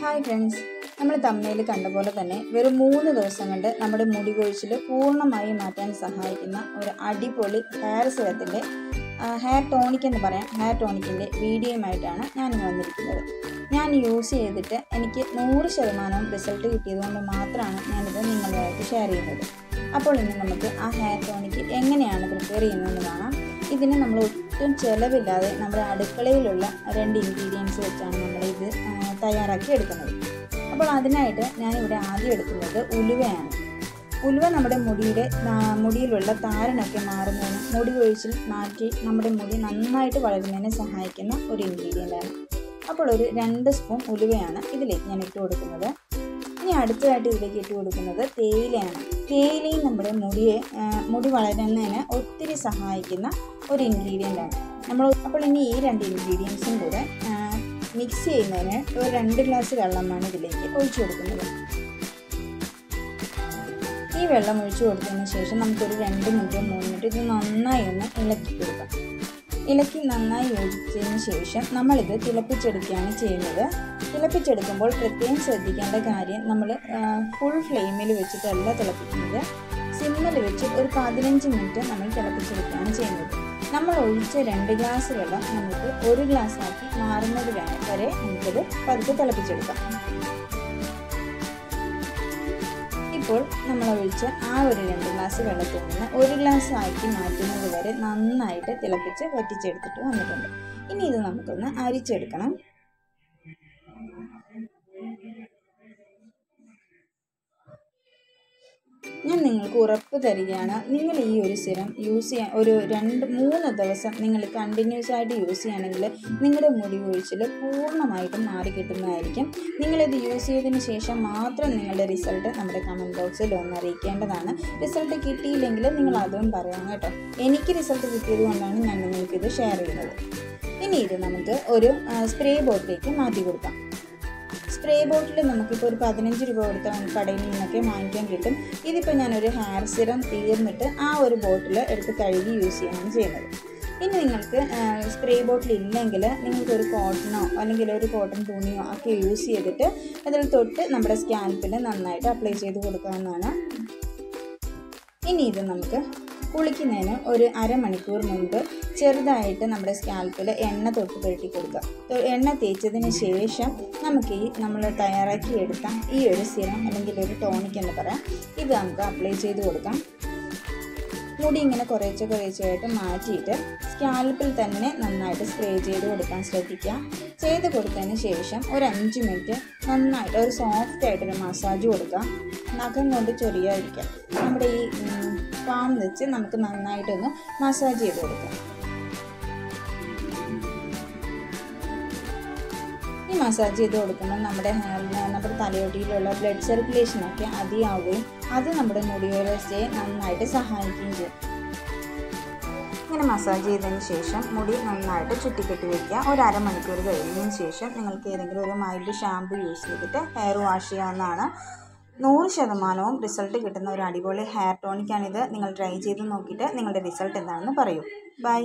Hi friends, നമ്മൾ തമ്മനയിൽ കണ്ട പോലെ തന്നെ വെറും 3 ദിവസം കൊണ്ട് നമ്മുടെ മുടി കൊഴിച്ചിൽ പൂർണ്ണമായി മാറ്റാൻ സഹായിക്കുന്ന ഒരു അടിപൊളി ഹെയർ സിറത്തിൻ്റെ ഹെയർ ടോണിക് എന്ന് പറയാം, ഹെയർ ടോണിക്കിൻ്റെ വീഡിയോയുമായിട്ടാണ് ഞാൻ വന്നിരിക്കുന്നത്. ഞാൻ യൂസ് ചെയ്തിട്ട് എനിക്ക് 100% റിസൾട്ട് കിട്ടിയതുകൊണ്ട് മാത്രമാണ് ഞാനിത് നിങ്ങളുമായിട്ട് ഷെയർ ചെയ്യുന്നത്. അപ്പോൾ ഇന്ന് നമുക്ക് ആ ഹെയർ ടോണിക് എങ്ങനെയാണ് പ്രിപ്പയർ ചെയ്യുന്നതെന്ന് കാണാം. ഇതിന് നമ്മൾ ഒട്ടും ചിലവില്ലാതെ നമ്മുടെ അടുക്കളയിലുള്ള 2 ഇൻഗ്രീഡിയൻസ് വെച്ചാണ് നമ്മളിത് തയ്യാറാക്കി എടുക്കുന്നത്. അപ്പോൾ അതിനായിട്ട് ഞാനിവിടെ ആദ്യം എടുക്കുന്നത് ഉലുവയാണ്. ഉലുവ നമ്മുടെ മുടിയിലുള്ള താരനൊക്കെ മാറുന്നതിന്, മുടി കൊഴിച്ചിൽ മാറ്റി നമ്മുടെ മുടി നന്നായിട്ട് വളരുന്നതിന് സഹായിക്കുന്ന ഒരു ഇൻഗ്രീഡിയൻ്റാണ്. അപ്പോൾ ഒരു 2 സ്പൂൺ ഉലുവയാണ് ഇതിലേക്ക് ഞാൻ ഇട്ട് കൊടുക്കുന്നത്. ഇനി അടുത്തതായിട്ട് ഇതിലേക്ക് ഇട്ട് കൊടുക്കുന്നത് തേയിലയാണ്. തേയിലയും നമ്മുടെ മുടി വളരുന്നതിന് ഒത്തിരി സഹായിക്കുന്ന ഒരു ഇൻഗ്രീഡിയൻ്റാണ്. അപ്പോൾ ഇനി ഈ 2 ഇൻഗ്രീഡിയൻസും കൂടെ മിക്സ് ചെയ്യുന്നതിന് ഒരു 2 ഗ്ലാസ് വെള്ളമാണ് ഇതിലേക്ക് ഒഴിച്ചു കൊടുക്കുന്നത്. ഈ വെള്ളം ഒഴിച്ചു കൊടുത്തതിന് ശേഷം നമുക്കൊരു 2 മിനിറ്റ് 3 മിനിറ്റ് ഇത് നന്നായി ഒന്ന് ഇളക്കി കൊടുക്കാം. ഇളക്കി നന്നായി യോജിച്ചതിന് ശേഷം നമ്മളിത് തിളപ്പിച്ചെടുക്കുകയാണ് ചെയ്യുന്നത്. തിളപ്പിച്ചെടുക്കുമ്പോൾ പ്രത്യേകം ശ്രദ്ധിക്കേണ്ട കാര്യം, നമ്മൾ ഫുൾ ഫ്ലെയിമിൽ വെച്ചിട്ടല്ല തിളപ്പിക്കുന്നത്. സിമ്മിൽ വെച്ച് ഒരു 15 മിനിറ്റ് നമ്മൾ തിളപ്പിച്ചെടുക്കുകയാണ് ചെയ്യുന്നത്. നമ്മൾ ഒഴിച്ച 2 ഗ്ലാസ് വെള്ളം നമുക്ക് 1 ഗ്ലാസ് ആക്കി മാറുന്നത് വരെ നമുക്കത് പതുക്കെ തിളപ്പിച്ചെടുക്കാം. ഇപ്പോൾ നമ്മൾ ഒഴിച്ച ആ ഒരു 2 ഗ്ലാസ് വെള്ളത്തിൽ നിന്ന് 1 ഗ്ലാസ് ആക്കി മാറ്റുന്നത് വരെ നന്നായിട്ട് തിളപ്പിച്ച് വറ്റിച്ചെടുത്തിട്ട് വന്നിട്ടുണ്ട്. ഇനി ഇത് നമുക്കൊന്ന് അരിച്ചെടുക്കണം. ഞാൻ നിങ്ങൾക്ക് ഉറപ്പ് തരികയാണ്, നിങ്ങൾ ഈ ഒരു സിറം യൂസ് ചെയ്യാൻ ഒരു 2-3 ദിവസം നിങ്ങൾ കണ്ടിന്യൂസ് ആയിട്ട് യൂസ് ചെയ്യുകയാണെങ്കിൽ നിങ്ങളുടെ മുടി കൊഴിച്ചിൽ പൂർണ്ണമായിട്ടും മാറിക്കിട്ടുന്നതായിരിക്കും. നിങ്ങളിത് യൂസ് ചെയ്തതിന് ശേഷം മാത്രം നിങ്ങളുടെ റിസൾട്ട് നമ്മുടെ കമൻറ്റ് ബോക്സിൽ ഒന്ന് അറിയിക്കേണ്ടതാണ്. റിസൾട്ട് കിട്ടിയില്ലെങ്കിൽ നിങ്ങൾ അതും പറയാം കേട്ടോ. എനിക്ക് റിസൾട്ട് കിട്ടിയത് കൊണ്ടാണ് ഞാൻ നിങ്ങൾക്കിത് ഷെയർ ചെയ്യുന്നത്. ഇനി ഇത് നമുക്ക് ഒരു സ്പ്രേ ബോട്ടിലേക്ക് മാറ്റി കൊടുക്കാം. സ്പ്രേ ബോട്ടിൽ നമുക്കിപ്പോൾ ഒരു 15 രൂപ കൊടുത്ത കടയിൽ നിന്നൊക്കെ വാങ്ങിക്കാൻ കിട്ടും. ഇതിപ്പോൾ ഞാനൊരു ഹെയർ സിറം തീർന്നിട്ട് ആ ഒരു ബോട്ടിൽ എടുത്ത് കഴുകി യൂസ് ചെയ്യുകയാണ് ചെയ്യുന്നത്. ഇനി നിങ്ങൾക്ക് സ്പ്രേ ബോട്ടിൽ ഇല്ലെങ്കിൽ നിങ്ങൾക്കൊരു കോട്ടണോ അല്ലെങ്കിൽ ഒരു കോട്ടൺ തുണിയോ ഒക്കെ യൂസ് ചെയ്തിട്ട് അതിൽ തൊട്ട് നമ്മുടെ സ്കാൽപ്പിൽ നന്നായിട്ട് അപ്ലൈ ചെയ്ത് കൊടുക്കാവുന്നതാണ്. ഇനി ഇത് നമുക്ക് കുളിക്കുന്നതിന് ഒരു അരമണിക്കൂർ മുൻപ് ചെറുതായിട്ട് നമ്മുടെ സ്കാൽപ്പിൽ എണ്ണ തൊട്ട് പുരട്ടി കൊടുക്കുക. എണ്ണ തേച്ചതിന് ശേഷം നമുക്ക് നമ്മൾ തയ്യാറാക്കിയെടുത്ത ഈ ഒരു സിറം അല്ലെങ്കിൽ ഒരു ടോണിക് എന്ന് പറയാം, ഇത് നമുക്ക് അപ്ലൈ ചെയ്ത് കൊടുക്കാം. മുടി ഇങ്ങനെ കുറേശ്ശെയായിട്ട് മാറ്റിയിട്ട് സ്കാൽപ്പിൽ തന്നെ നന്നായിട്ട് സ്പ്രേ ചെയ്ത് കൊടുക്കാൻ ശ്രദ്ധിക്കുക. ചെയ്ത് കൊടുത്തതിന് ശേഷം ഒരു 5 മിനിറ്റ് നന്നായിട്ട് ഒരു സോഫ്റ്റായിട്ടൊരു മസാജ് കൊടുക്കുക. നഖം കൊണ്ട് ചൊറിയാതിരിക്കാം. നമ്മുടെ ഈ പാം വെച്ച് നമുക്ക് നന്നായിട്ടൊന്ന് മസാജ് ചെയ്ത് കൊടുക്കാം. ഈ മസാജ് ചെയ്ത് കൊടുക്കുമ്പോൾ നമ്മുടെ തലയോട്ടിയിലുള്ള ബ്ലഡ് സർക്കുലേഷനൊക്കെ അധികമാവുകയും അത് നമ്മുടെ മുടി വളർച്ചയെ നന്നായിട്ട് സഹായിക്കുകയും ചെയ്യും. ഇങ്ങനെ മസാജ് ചെയ്തതിന് ശേഷം മുടി നന്നായിട്ട് ചുറ്റിക്കെട്ടി വയ്ക്കുക. ഒരു അരമണിക്കൂർ കഴിഞ്ഞതിന് ശേഷം നിങ്ങൾക്ക് ഏതെങ്കിലും ഒരു മൈൽഡ് ഷാമ്പു യൂസ് ചെയ്തിട്ട് ഹെയർ വാഷ് ചെയ്യാവുന്നതാണ്. 100% റിസൾട്ട് കിട്ടുന്ന ഒരു അടിപൊളി ഹെയർ ടോണിക്കാണിത്. നിങ്ങൾ ട്രൈ ചെയ്ത് നോക്കിയിട്ട് നിങ്ങളുടെ റിസൾട്ട് എന്താണെന്ന് പറയൂ. ബൈ.